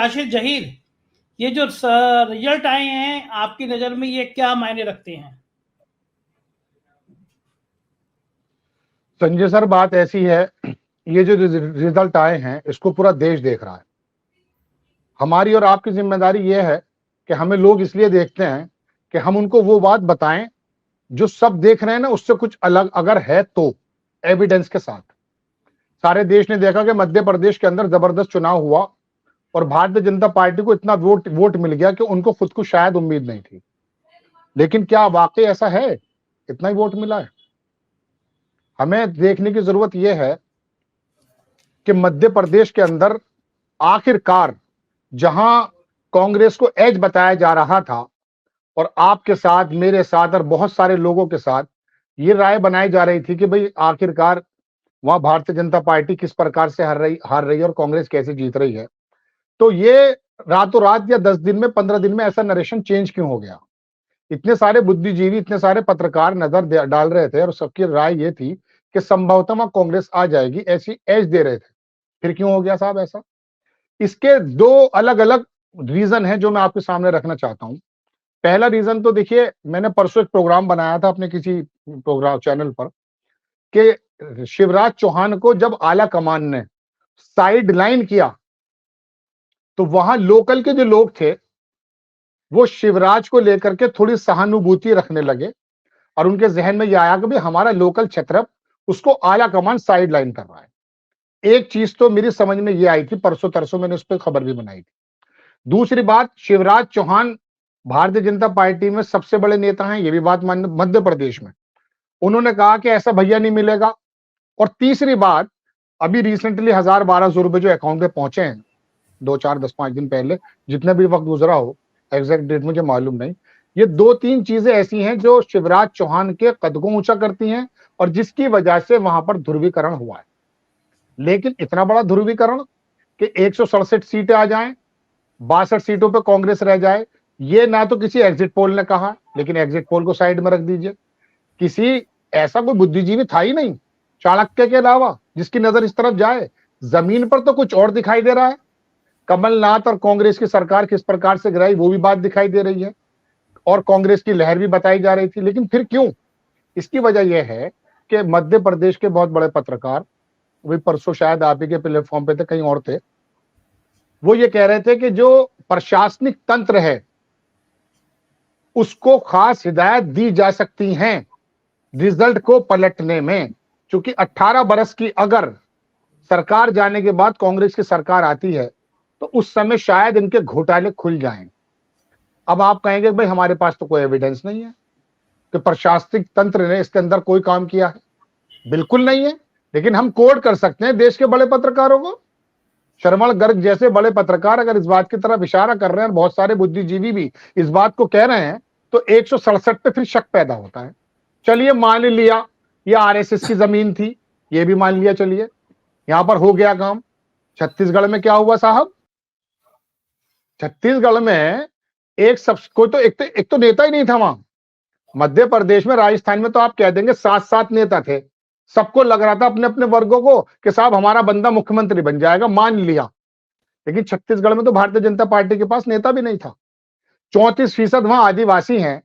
आशिफ जहीर, ये जो रिजल्ट आए हैं आपकी नजर में ये क्या मायने रखते हैं? संजय सर, बात ऐसी है, ये जो रिजल्ट आए हैं इसको पूरा देश देख रहा है। हमारी और आपकी जिम्मेदारी ये है कि हमें लोग इसलिए देखते हैं कि हम उनको वो बात बताएं जो सब देख रहे हैं ना, उससे कुछ अलग अगर है तो एविडेंस के साथ। सारे देश ने देखा कि मध्य प्रदेश के अंदर जबरदस्त चुनाव हुआ और भारतीय जनता पार्टी को इतना वोट मिल गया कि उनको खुद को शायद उम्मीद नहीं थी। लेकिन क्या वाकई ऐसा है? इतना ही वोट मिला है? हमें देखने की जरूरत यह है कि मध्य प्रदेश के अंदर आखिरकार जहां कांग्रेस को एज बताया जा रहा था और आपके साथ, मेरे साथ और बहुत सारे लोगों के साथ ये राय बनाई जा रही थी कि भाई आखिरकार वहां भारतीय जनता पार्टी किस प्रकार से हार रही है और कांग्रेस कैसे जीत रही है, तो ये रातों रात या 10 दिन में, 15 दिन में ऐसा नरेशन चेंज क्यों हो गया? इतने सारे बुद्धिजीवी, इतने सारे पत्रकार नजर डाल रहे थे और सबकी राय ये थी कि संभवतः वहां कांग्रेस आ जाएगी, ऐसी एज दे रहे थे। फिर क्यों हो गया साहब ऐसा? इसके दो अलग अलग रीजन है जो मैं आपके सामने रखना चाहता हूं। पहला रीजन तो देखिए, मैंने परसों एक प्रोग्राम बनाया था अपने किसी प्रोग्राम चैनल पर कि शिवराज चौहान को जब आला कमान ने साइड लाइन किया तो वहां लोकल के जो लोग थे वो शिवराज को लेकर के थोड़ी सहानुभूति रखने लगे और उनके जहन में यह आया कि भाई हमारा लोकल क्षत्रप, उसको आला कमान साइड लाइन कर रहा है। एक चीज तो मेरी समझ में ये आई थी, परसों तरसों मैंने उस पर खबर भी बनाई थी। दूसरी बात, शिवराज चौहान भारतीय जनता पार्टी में सबसे बड़े नेता हैं, ये भी बात मध्य प्रदेश में उन्होंने कहा कि ऐसा भैया नहीं मिलेगा। और तीसरी बात, अभी रिसेंटली 1000-1200 रुपए जो अकाउंट में पहुंचे हैं 2-4-10-5 दिन पहले, जितना भी वक्त गुजरा हो, एग्जैक्ट डेट मुझे मालूम नहीं, ये 2-3 चीजें ऐसी हैं जो शिवराज चौहान के कद को ऊंचा करती हैं और जिसकी वजह से वहां पर ध्रुवीकरण हुआ है। लेकिन इतना बड़ा ध्रुवीकरण कि 167 सीटें आ जाएं, 62 सीटों पर कांग्रेस रह जाए, ये ना तो किसी एग्जिट पोल ने कहा, लेकिन एग्जिट पोल को साइड में रख दीजिए, किसी ऐसा कोई बुद्धिजीवी था ही नहीं चाणक्य के अलावा जिसकी नजर इस तरफ जाए। जमीन पर तो कुछ और दिखाई दे रहा है। कमलनाथ और कांग्रेस की सरकार किस प्रकार से गिराई वो भी बात दिखाई दे रही है और कांग्रेस की लहर भी बताई जा रही थी। लेकिन फिर क्यों? इसकी वजह यह है कि मध्य प्रदेश के बहुत बड़े पत्रकार, वही परसों शायद आप ही के प्लेटफॉर्म पे थे, कहीं और थे, वो ये कह रहे थे कि जो प्रशासनिक तंत्र है उसको खास हिदायत दी जा सकती है रिजल्ट को पलटने में, क्योंकि 18 बरस की अगर सरकार जाने के बाद कांग्रेस की सरकार आती है तो उस समय शायद इनके घोटाले खुल जाएं। अब आप कहेंगे भाई हमारे पास तो कोई एविडेंस नहीं है कि प्रशासनिक तंत्र ने इसके अंदर कोई काम किया है। बिल्कुल नहीं है, लेकिन हम कोट कर सकते हैं देश के बड़े पत्रकारों को। श्रवण गर्ग जैसे बड़े पत्रकार अगर इस बात की तरफ इशारा कर रहे हैं, बहुत सारे बुद्धिजीवी भी इस बात को कह रहे हैं, तो 167 पे फिर शक पैदा होता है। चलिए मान लिया ये आरएसएस की जमीन थी, ये भी मान लिया, चलिए यहां पर हो गया काम। छत्तीसगढ़ में क्या हुआ साहब? छत्तीसगढ़ में एक तो नेता ही नहीं था वहां। मध्य प्रदेश में, राजस्थान में तो आप कह देंगे 7-7 नेता थे। सबको लग रहा था अपने अपने वर्गों को कि साहब हमारा बंदा मुख्यमंत्री बन जाएगा, मान लिया। लेकिन छत्तीसगढ़ में तो भारतीय जनता पार्टी के पास नेता भी नहीं था। 34% वहां आदिवासी हैं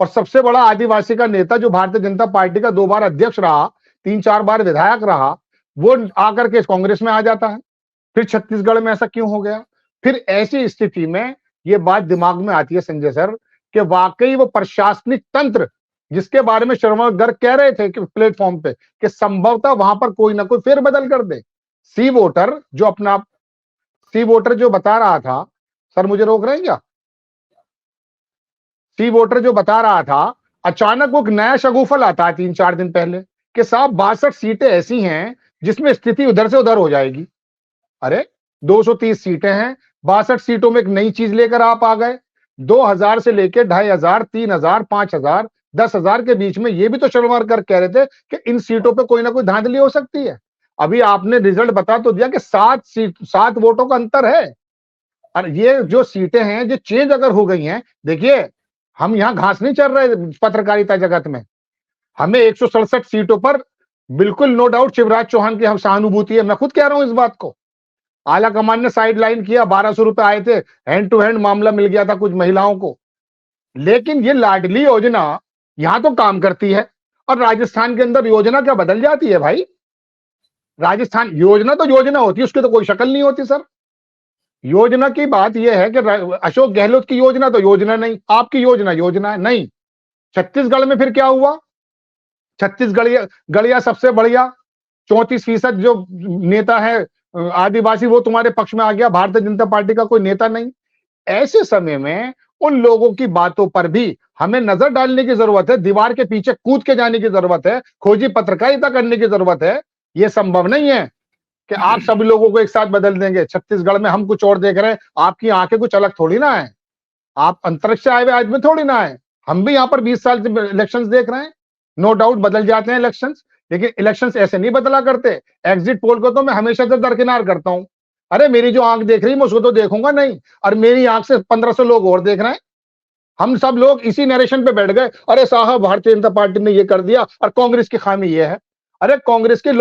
और सबसे बड़ा आदिवासी का नेता जो भारतीय जनता पार्टी का 2 बार अध्यक्ष रहा, 3-4 बार विधायक रहा, वो आकर के कांग्रेस में आ जाता है। फिर छत्तीसगढ़ में ऐसा क्यों हो गया? फिर ऐसी स्थिति में ये बात दिमाग में आती है संजय सर कि वाकई वो प्रशासनिक तंत्र जिसके बारे में श्रवण गर्ग कह रहे थे कि प्लेटफॉर्म पे कि संभवतः वहां पर कोई ना कोई फेरबदल कर दे। सी वोटर जो बता रहा था, सर मुझे रोक रहे हैं क्या? सी वोटर जो बता रहा था, अचानक वो एक नया शगुफल आता है 3-4 दिन पहले कि साहब 62 सीटें ऐसी हैं जिसमें स्थिति उधर से उधर हो जाएगी। अरे 230 सीटें हैं, 62 सीटों में एक नई चीज लेकर आप आ गए। 2000 से लेकर 2500, 3000, 5000, 10,000 के बीच में ये भी तो शर्मा कर कह रहे थे कि इन सीटों पे कोई ना कोई धांधली हो सकती है। अभी आपने रिजल्ट बता तो दिया कि 7 वोटों का अंतर है। और ये जो सीटें हैं जो चेंज अगर हो गई हैं, देखिए हम यहां घास नहीं चल रहे पत्रकारिता जगत में। हमें 167 सीटों पर बिल्कुल नो डाउट शिवराज चौहान की हम सहानुभूति है, मैं खुद कह रहा हूं इस बात को। आला कमान ने साइड लाइन किया, 1200 रुपए आए थे, हैंड टू हैंड मामला मिल गया था कुछ महिलाओं को। लेकिन ये लाडली योजना यहां तो काम करती है और राजस्थान के अंदर योजना क्या बदल जाती है भाई। राजस्थान योजना तो योजना होती है, उसकी तो कोई शक्ल नहीं होती सर। योजना की बात यह है कि अशोक गहलोत की योजना तो योजना नहीं, आपकी योजना योजना है नहीं। छत्तीसगढ़ में फिर क्या हुआ? छत्तीसगढ़ गढ़िया सबसे बढ़िया 34% जो नेता है आदिवासी, वो तुम्हारे पक्ष में आ गया, भारतीय जनता पार्टी का कोई नेता नहीं। ऐसे समय में उन लोगों की बातों पर भी हमें नजर डालने की जरूरत है, दीवार के पीछे कूद के जाने की जरूरत है, खोजी पत्रकारिता करने की जरूरत है। यह संभव नहीं है कि आप सभी लोगों को एक साथ बदल देंगे। छत्तीसगढ़ में हम कुछ और देख रहे हैं, आपकी आंखें कुछ अलग थोड़ी ना है। आप अंतरिक्ष से आए हुए आदमी थोड़ी ना है। हम भी यहाँ पर 20 साल से इलेक्शंस देख रहे हैं। नो डाउट बदल जाते हैं इलेक्शंस, लेकिन इलेक्शंस ऐसे नहीं बदला करते। एग्जिट पोल को तो मैं हमेशा से दरकिनार करता हूं। अरे मेरी जो आंख देख रही है मैं उसको तो देखूंगा नहीं, और मेरी आंख से 1500 लोग और देख रहे हैं। हम सब लोग इसी नरेशन पे बैठ गए, अरे साहब भारतीय जनता पार्टी ने ये कर दिया और कांग्रेस की खामी ये है। अरे कांग्रेस की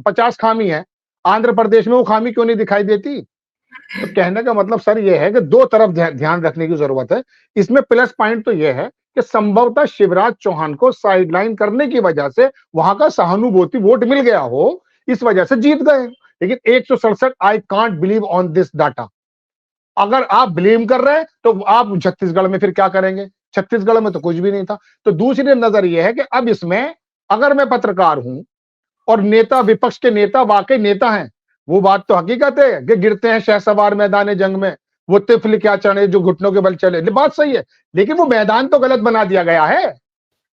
50 खामी है, आंध्र प्रदेश में वो खामी क्यों नहीं दिखाई देती? तो कहने का मतलब सर ये है कि दो तरफ ध्यान रखने की जरूरत है। इसमें प्लस पॉइंट तो यह है कि संभवतः शिवराज चौहान को साइडलाइन करने की वजह से वहां का सहानुभूति वोट मिल गया हो, इस वजह से जीत गए। लेकिन 167, I can't believe on this data. अगर आप ब्लेम कर रहे हैं तो आप छत्तीसगढ़ में फिर क्या करेंगे? छत्तीसगढ़ में तो कुछ भी नहीं था। तो दूसरी नजर यह है कि अब इसमें अगर मैं पत्रकार हूं और नेता, विपक्ष के नेता वाकई नेता हैं, वो बात तो हकीकत है कि गिरते हैं शहसवार मैदान जंग में, वो तिफल क्या चढ़े जो घुटनों के बल चले, बात सही है। लेकिन वो मैदान तो गलत बना दिया गया है।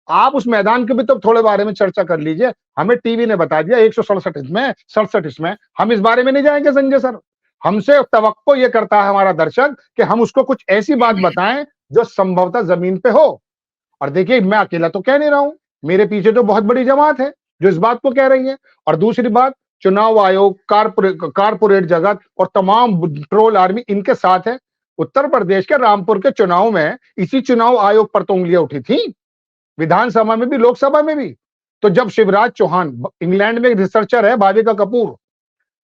आप उस मैदान के भी तो थोड़े बारे में चर्चा कर लीजिए। हमें टीवी ने बता दिया 167 इसमें, हम इस बारे में नहीं जाएंगे संजय सर। हमसे तवक्को ये करता है हमारा दर्शक कि हम उसको कुछ ऐसी बात बताएं जो संभवतः जमीन पे हो। और देखिए मैं अकेला तो कह नहीं रहा हूं, मेरे पीछे तो बहुत बड़ी जमात है जो इस बात को कह रही है। और दूसरी बात, चुनाव आयोग, कारपोरेट जगत और तमाम ट्रोल आर्मी इनके साथ है। उत्तर प्रदेश के रामपुर के चुनाव में इसी चुनाव आयोग पर तो उंगलियां उठी थी, विधानसभा में भी लोकसभा में भी। तो जब शिवराज चौहान, इंग्लैंड में एक रिसर्चर है भाविका कपूर,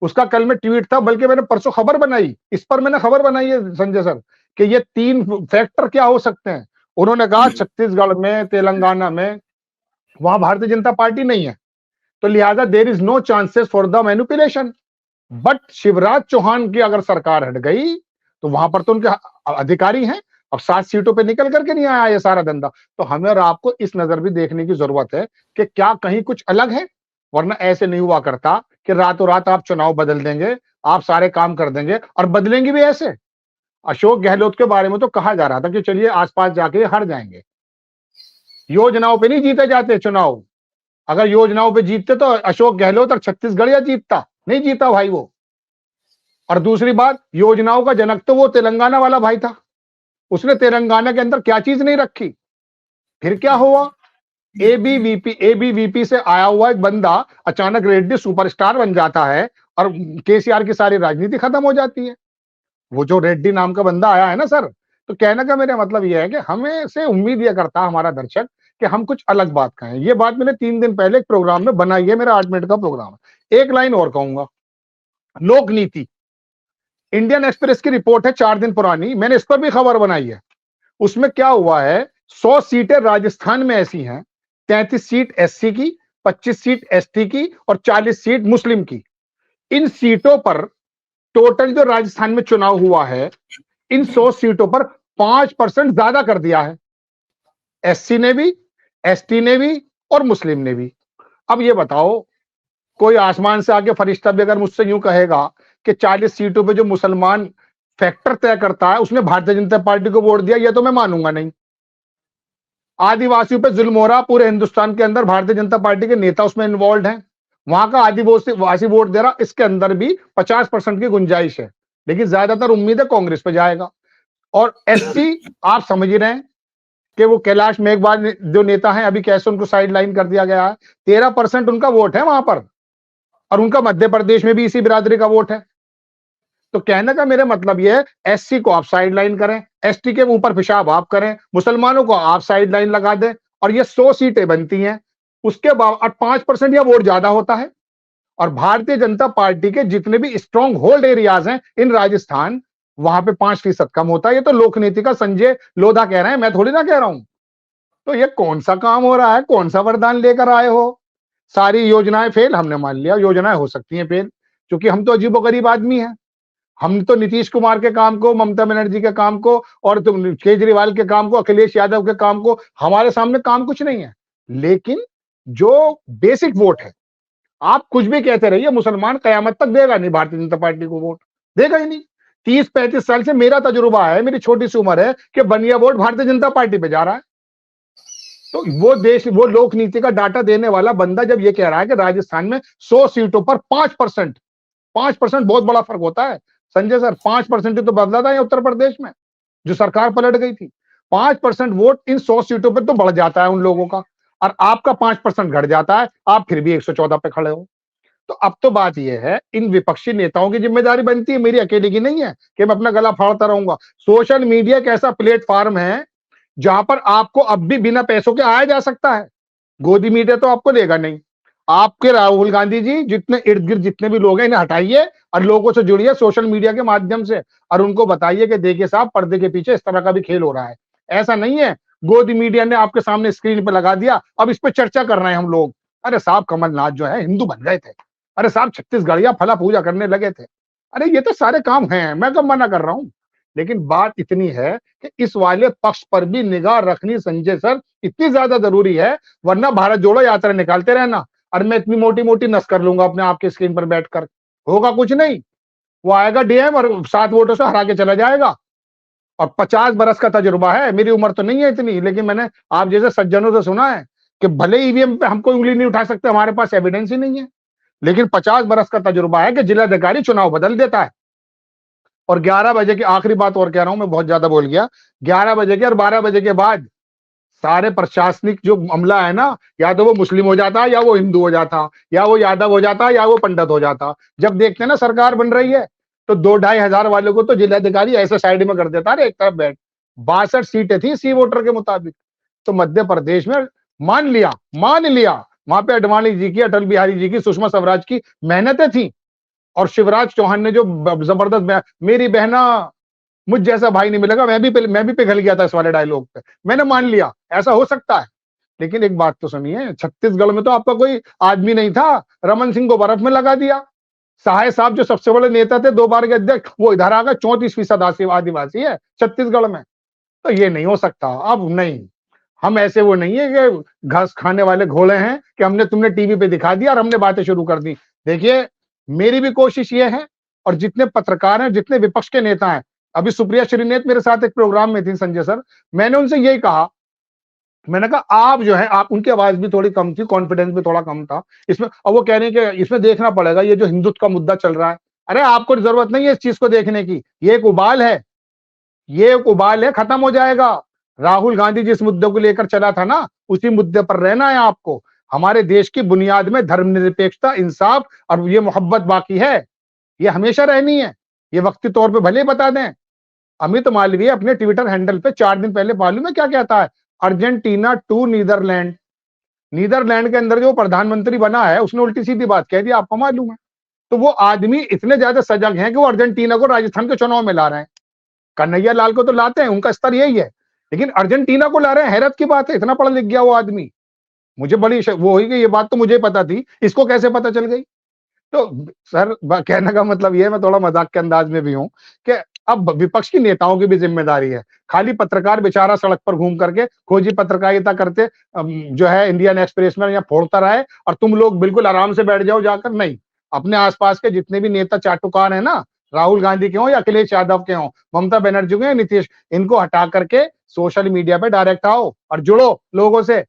उसका कल में ट्वीट था, बल्कि मैंने परसों खबर बनाई, इस पर मैंने खबर बनाई है संजय सर, कि ये 3 फैक्टर क्या हो सकते हैं। उन्होंने कहा छत्तीसगढ़ में, तेलंगाना में, वहां भारतीय जनता पार्टी नहीं है, तो लिहाजा there is no chances for the manipulation. But Shivraj Chouhan की अगर सरकार हट गई तो वहां पर तो उनके अधिकारी हैं। अब 7 सीटों पे निकल करके नहीं आया ये सारा धंधा। तो हमें और आपको इस नजर भी देखने की जरूरत है कि क्या कहीं कुछ अलग है, वरना ऐसे नहीं हुआ करता कि रातों रात आप चुनाव बदल देंगे, आप सारे काम कर देंगे और बदलेंगे भी ऐसे। अशोक गहलोत के बारे में तो कहा जा रहा था कि चलिए आसपास जाके हार जाएंगे। योजनाओं पे नहीं जीते जाते चुनाव। अगर योजनाओं पे जीतते तो अशोक गहलोत और छत्तीसगढ़ या जीतता, नहीं जीता भाई वो। और दूसरी बात, योजनाओं का जनक तो वो तेलंगाना वाला भाई था, उसने तेलंगाना के अंदर क्या चीज नहीं रखी। फिर क्या हुआ, एबीवीपी से आया हुआ एक बंदा अचानक रेड्डी सुपरस्टार बन जाता है और केसीआर की सारी राजनीति खत्म हो जाती है। वो जो रेड्डी नाम का बंदा आया है ना सर, तो कहने का मेरा मतलब यह है कि हमें से उम्मीद यह करता है हमारा दर्शक कि हम कुछ अलग बात कहें। ये बात मैंने 3 दिन पहले एक प्रोग्राम में बनाई है, मेरा 8 मिनट का प्रोग्राम है। एक लाइन और कहूंगा, लोक नीति, इंडियन एक्सप्रेस की रिपोर्ट है 4 दिन पुरानी, मैंने इस पर भी खबर बनाई है। उसमें क्या हुआ है, 100 सीटें राजस्थान में ऐसी हैं, 33 सीट एससी की, 25 सीट एसटी की और 40 सीट मुस्लिम की। इन सीटों पर टोटल जो राजस्थान में चुनाव हुआ है, इन 100 सीटों पर 5% ज्यादा कर दिया है, एससी ने भी, एसटी ने भी और मुस्लिम ने भी। अब ये बताओ, कोई आसमान से आके फरिश्ता भी अगर मुझसे यूं कहेगा कि 40 सीटों पे जो मुसलमान फैक्टर तय करता है उसने भारतीय जनता पार्टी को वोट दिया, ये तो मैं मानूंगा नहीं। आदिवासियों पे जुल्म हो रहा पूरे हिंदुस्तान के अंदर, भारतीय जनता पार्टी के नेता उसमें इन्वॉल्व हैं, वहां का आदिवासी वोट दे रहा, इसके अंदर भी 50% की गुंजाइश है, लेकिन ज्यादातर उम्मीद है कांग्रेस पे जाएगा। और एससी आप समझ ही रहे हैं कि वो कैलाश मेघवाल जो नेता हैं, अभी कैसे उनको साइड लाइन कर दिया गया है। 13% उनका वोट है वहां पर, और उनका मध्य प्रदेश में भी इसी बिरादरी का वोट है। तो कहने का मेरा मतलब यह है, एससी को आप साइड लाइन करें, एसटी के ऊपर पेशाब आप करें, मुसलमानों को आप साइड लाइन लगा दें, और ये 100 सीटें बनती हैं। उसके बाद 5% या वोट ज्यादा होता है, और भारतीय जनता पार्टी के जितने भी स्ट्रॉन्ग होल्ड एरियाज हैं इन राजस्थान, वहां पे 5% कम होता है। ये तो लोक नीति का संजय लोधा कह रहे हैं, मैं थोड़ी ना कह रहा हूं। तो ये कौन सा काम हो रहा है, कौन सा वरदान लेकर आए हो? सारी योजनाएं फेल, हमने मान लिया योजनाएं हो सकती हैं फेल, क्योंकि हम तो अजीबोगरीब आदमी हैं। हम तो नीतीश कुमार के काम को, ममता बनर्जी के काम को, और तुम केजरीवाल के काम को, अखिलेश यादव के काम को, हमारे सामने काम कुछ नहीं है। लेकिन जो बेसिक वोट है, आप कुछ भी कहते रहिए, मुसलमान कयामत तक देगा नहीं भारतीय जनता पार्टी को वोट, देगा ही नहीं। 30-35 साल से मेरा तजुर्बा है, मेरी छोटी सी उम्र है कि बनिया वोट भारतीय जनता पार्टी पे जा रहा है। तो वो लोक नीति का डाटा देने वाला बंदा जब ये कह रहा है कि राजस्थान में 100 सीटों पर 5%, 5% बहुत बड़ा फर्क होता है संजय सर। 5% तो बदला था उत्तर प्रदेश में, जो सरकार पलट गई थी। 5% वोट इन 100 सीटों पर तो बढ़ जाता है उन लोगों का, और आपका 5% घट जाता है, आप फिर भी 114 पे खड़े हो। तो अब तो बात यह है, इन विपक्षी नेताओं की जिम्मेदारी बनती है, मेरी अकेले की नहीं है कि मैं अपना गला फाड़ता रहूंगा। सोशल मीडिया एक ऐसा प्लेटफॉर्म है जहां पर आपको अब भी बिना पैसों के आया जा सकता है। गोदी मीडिया तो आपको देगा नहीं। आपके राहुल गांधी जी जितने इर्द गिर्द जितने भी लोग हैं, इन्हें हटाइए और लोगों से जुड़िए सोशल मीडिया के माध्यम से, और उनको बताइए कि देखिए साहब, पर्दे के पीछे इस तरह का भी खेल हो रहा है। ऐसा नहीं है गोदी मीडिया ने आपके सामने स्क्रीन पर लगा दिया, अब इस पर चर्चा कर रहे हैं हम लोग। अरे साहब, कमलनाथ जो है हिंदू बन गए थे। अरे साहब, छत्तीसगढ़िया फला पूजा करने लगे थे। अरे ये तो सारे काम हैं, मैं कब मना कर रहा हूं। लेकिन बात इतनी है कि इस वाले पक्ष पर भी निगाह रखनी संजय सर इतनी ज्यादा जरूरी है, वरना भारत जोड़ो यात्रा निकालते रहना और मैं इतनी मोटी मोटी नस कर लूंगा अपने आपके स्क्रीन पर बैठकर, होगा कुछ नहीं। वो आएगा डीएम और 7 वोटों से हरा के चला जाएगा। और 50 बरस का तजुर्बा है, मेरी उम्र तो नहीं है इतनी, लेकिन मैंने आप जैसे सज्जनों से सुना है कि भले ईवीएम पे हमको उंगली नहीं उठा सकते, हमारे पास एविडेंस ही नहीं है, लेकिन 50 बरस का तजुर्बा है कि जिलाधिकारी चुनाव बदल देता है। और 11 बजे की आखिरी बात और कह रहा हूं, मैं बहुत ज्यादा बोल गया। 11 बजे के और 12 बजे के बाद सारे प्रशासनिक जो अमला है ना, या तो वो मुस्लिम हो जाता, या वो हिंदू हो जाता, या वो यादव हो जाता, या वो पंडित हो जाता। जब देखते हैं ना सरकार बन रही है, तो 2-2.5 हजार वालों को तो जिलाधिकारी ऐसे साइड में कर देता है, एक तरफ बैठ। 62 सीटें थी सी वोटर के मुताबिक। तो मध्य प्रदेश में मान लिया वहां पे अडवाणी जी की, अटल बिहारी जी की, सुषमा स्वराज की मेहनतें थी, और शिवराज चौहान ने जो जबरदस्त, मेरी बहना मुझ जैसा भाई नहीं मिलेगा, मैं भी पिघल गया था इस वाले डायलॉग पे, मैंने मान लिया ऐसा हो सकता है। लेकिन एक बात तो सुनिए, छत्तीसगढ़ में तो आपका कोई आदमी नहीं था, रमन सिंह को बर्फ में लगा दिया। सहाय साहब जो सबसे बड़े नेता थे, 2 बार के अध्यक्ष, वो इधर आ गए। 34% आदिवासी है छत्तीसगढ़ में। तो ये नहीं हो सकता। अब नहीं, हम ऐसे वो नहीं है कि घास खाने वाले घोड़े हैं कि हमने तुमने टीवी पे दिखा दिया और हमने बातें शुरू कर दी। देखिए, मेरी भी कोशिश ये है, और जितने पत्रकार हैं, जितने विपक्ष के नेता हैं, अभी सुप्रिया श्रीनेत मेरे साथ एक प्रोग्राम में थी संजय सर, मैंने उनसे यही कहा, मैंने कहा आप जो है, आप, उनकी आवाज भी थोड़ी कम थी, कॉन्फिडेंस भी थोड़ा कम था इसमें, और वो कह रहे हैं कि इसमें देखना पड़ेगा ये जो हिंदुत्व का मुद्दा चल रहा है। अरे आपको जरूरत नहीं है इस चीज को देखने की, ये एक उबाल है, ये एक उबाल है, खत्म हो जाएगा। राहुल गांधी जिस मुद्दे को लेकर चला था ना, उसी मुद्दे पर रहना है आपको। हमारे देश की बुनियाद में धर्मनिरपेक्षता, इंसाफ और ये मोहब्बत बाकी है, ये हमेशा रहनी है। ये वक्ती तौर पे भले बता दें, अमित मालवीय अपने ट्विटर हैंडल पे 4 दिन पहले मालूम है क्या कहता है, अर्जेंटीना टू नीदरलैंड। नीदरलैंड के अंदर जो प्रधानमंत्री बना है, उसने उल्टी सीधी बात कह दी, आपको मालूम है। तो वो आदमी इतने ज्यादा सजग हैं कि वो अर्जेंटीना को राजस्थान के चुनाव में ला रहे हैं। कन्हैया लाल को तो लाते हैं, उनका स्तर यही है, लेकिन अर्जेंटीना को ला रहे हैं, हैरत की बात है। इतना पढ़ा लिख गया वो आदमी, मुझे बड़ी वो हुई कि ये बात तो मुझे पता थी, इसको कैसे पता चल गई। तो सर, कहने का मतलब ये, मैं थोड़ा मजाक के अंदाज में भी हूं कि अब विपक्ष की नेताओं की भी जिम्मेदारी है। खाली पत्रकार बेचारा सड़क पर घूम करके खोजी पत्रकारिता करते जो है इंडियन एक्सप्रेस में या फोड़ता रहे, और तुम लोग बिल्कुल आराम से बैठ जाओ जाकर, नहीं। अपने आसपास के जितने भी नेता चाटुकार है ना, राहुल गांधी के हों या अखिलेश यादव के हों, ममता बनर्जी के, नीतीश, इनको हटा करके सोशल मीडिया पे डायरेक्ट आओ और जुड़ो लोगों से।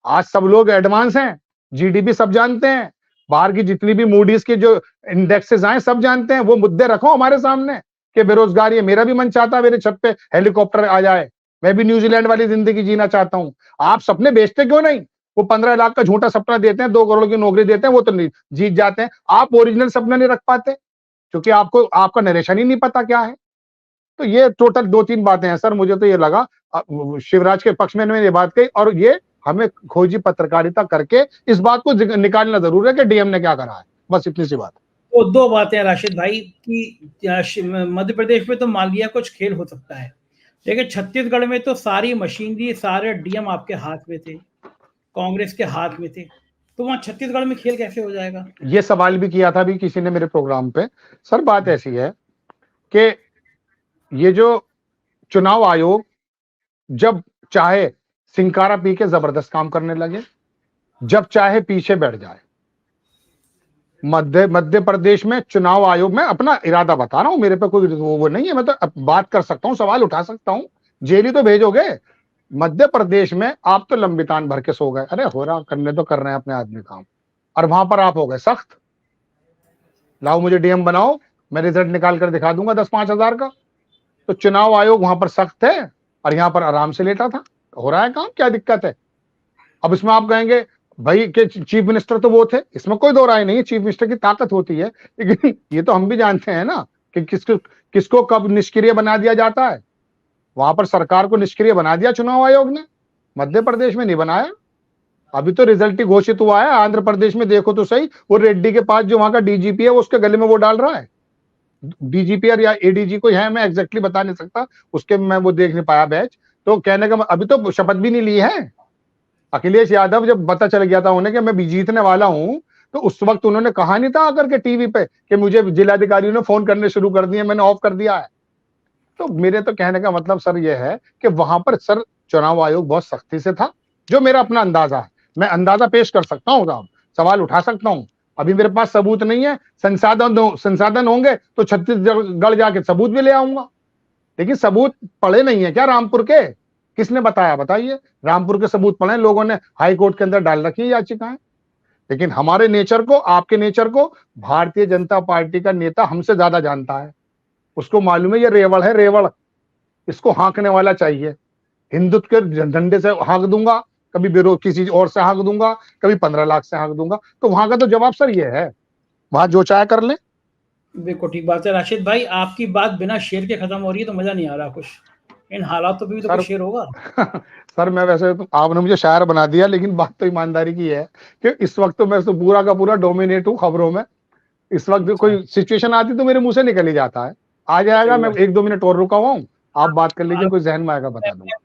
आज सब लोग एडवांस हैं, जीडीपी सब जानते हैं, बाहर की जितनी भी मूडीज के जो इंडेक्सेस आए सब जानते हैं। वो मुद्दे रखो हमारे सामने कि बेरोजगारी है, मेरा भी मन चाहता है मेरे छत पे हेलीकॉप्टर आ जाए, मैं भी न्यूजीलैंड वाली जिंदगी जीना चाहता हूं। आप सपने बेचते क्यों नहीं? वो 15 लाख का झूठा सपना देते हैं, 2 करोड़ की नौकरी देते हैं, वो तो नहीं जीत जाते हैं। आप ओरिजिनल सपना नहीं रख पाते क्योंकि आपको आपका नरेशन ही नहीं पता क्या है। तो ये टोटल 2-3 बातें हैं सर, मुझे तो ये लगा शिवराज के पक्ष में मैंने ये बात कही, और ये हमें खोजी पत्रकारिता करके इस बात को निकालना जरूर है कि डीएम ने क्या करा है। बस इतनी सी बात। तो दो बातें राशिद भाई कि मध्य प्रदेश में तो मान लिया कुछ खेल हो सकता है, लेकिन छत्तीसगढ़ में तो सारी मशीनरी, सारे डीएम आपके हाथ में थे, कांग्रेस के हाथ में थे, तो वहां छत्तीसगढ़ में खेल कैसे हो जाएगा? ये सवाल भी किया था भी किसी ने मेरे प्रोग्राम पे। सर बात ऐसी है कि ये जो चुनाव आयोग जब चाहे सिंकारा पी के जबरदस्त काम करने लगे, जब चाहे पीछे बैठ जाए। मध्य प्रदेश में चुनाव आयोग, मैं अपना इरादा बता रहा हूं, मेरे पे कोई वो नहीं है, मैं तो बात कर सकता हूं, सवाल उठा सकता हूं, जेल ही तो भेजोगे। मध्य प्रदेश में आप तो लंबितान भर के सो गए, अरे हो रहा, करने तो कर रहे हैं अपने आदमी काम, और वहां पर आप हो गए सख्त, लाओ मुझे डीएम बनाओ, मैं रिजल्ट निकाल कर दिखा दूंगा 10-5 हजार का। तो चुनाव आयोग वहां पर सख्त है और यहां पर आराम से लेटा था, हो रहा है काम, क्या दिक्कत है? अब इसमें आप कहेंगे भाई के चीफ मिनिस्टर तो वो थे, इसमें कोई दो राय नहीं है, चीफ मिनिस्टर की ताकत होती है, लेकिन ये तो हम भी जानते हैं ना कि किसको कब निष्क्रिय बना दिया जाता है। वहां पर सरकार को निष्क्रिय बना दिया चुनाव आयोग ने, मध्य प्रदेश में नहीं बनाया। अभी तो रिजल्ट ही घोषित हुआ है, आंध्र प्रदेश में देखो तो सही, वो रेड्डी के पास जो वहां का डीजीपी है वो उसके गले में वो डाल रहा है, डीजीपी या एडीजी को है, मैं एग्जैक्टली बता नहीं सकता, उसके मैं वो देख नहीं पाया बैच। तो कहने का अभी तो शपथ भी नहीं ली है। अखिलेश यादव जब पता चल गया था उन्हें कि मैं भी जीतने वाला हूं, तो उस वक्त उन्होंने कहा नहीं था आकर के टीवी पे कि मुझे जिलाधिकारियों ने फोन करने शुरू कर दिए, मैंने ऑफ कर दिया है। तो मेरे तो कहने का मतलब सर ये है कि वहां पर सर चुनाव आयोग बहुत सख्ती से था, जो मेरा अपना अंदाजा है, मैं अंदाजा पेश कर सकता हूँ साहब, सवाल उठा सकता हूँ। अभी मेरे पास सबूत नहीं है, संसाधन होंगे तो छत्तीसगढ़ जाके सबूत भी ले आऊंगा, लेकिन सबूत पड़े नहीं है क्या रामपुर के? किसने बताया बताइए? रामपुर के सबूत पड़े, लोगों ने हाई कोर्ट के अंदर डाल रखी है याचिकाएं। लेकिन हमारे नेचर को, आपके नेचर को भारतीय जनता पार्टी का नेता हमसे ज्यादा जानता है, उसको मालूम है ये रेवड़ है, रेवड़, इसको हाँकने वाला चाहिए। हिंदुत्व के झंडे से हाँक दूंगा, कभी विरोध किसी और से हाँक दूंगा, कभी 15 लाख से हाँक दूंगा। तो वहां का तो जवाब सर ये है, वहां जो चाहे कर ले। बिल्कुल ठीक बात है राशिद भाई, आपकी बात बिना शेर के खत्म हो रही है तो मजा नहीं आ रहा कुछ, इन हालातों पे भी तो कुछ शेर होगा। सर मैं वैसे तो आपने मुझे शायर बना दिया, लेकिन बात तो ईमानदारी की है कि इस वक्त तो मैं तो पूरा का पूरा डोमिनेट हूँ खबरों में। इस वक्त कोई सिचुएशन आती तो मेरे मुंह से निकल ही जाता है, आ जाएगा, मैं 1-2 मिनट और रुका हुआ हूँ, आप बात कर लीजिए, कोई जहन में आएगा बता दूंगा।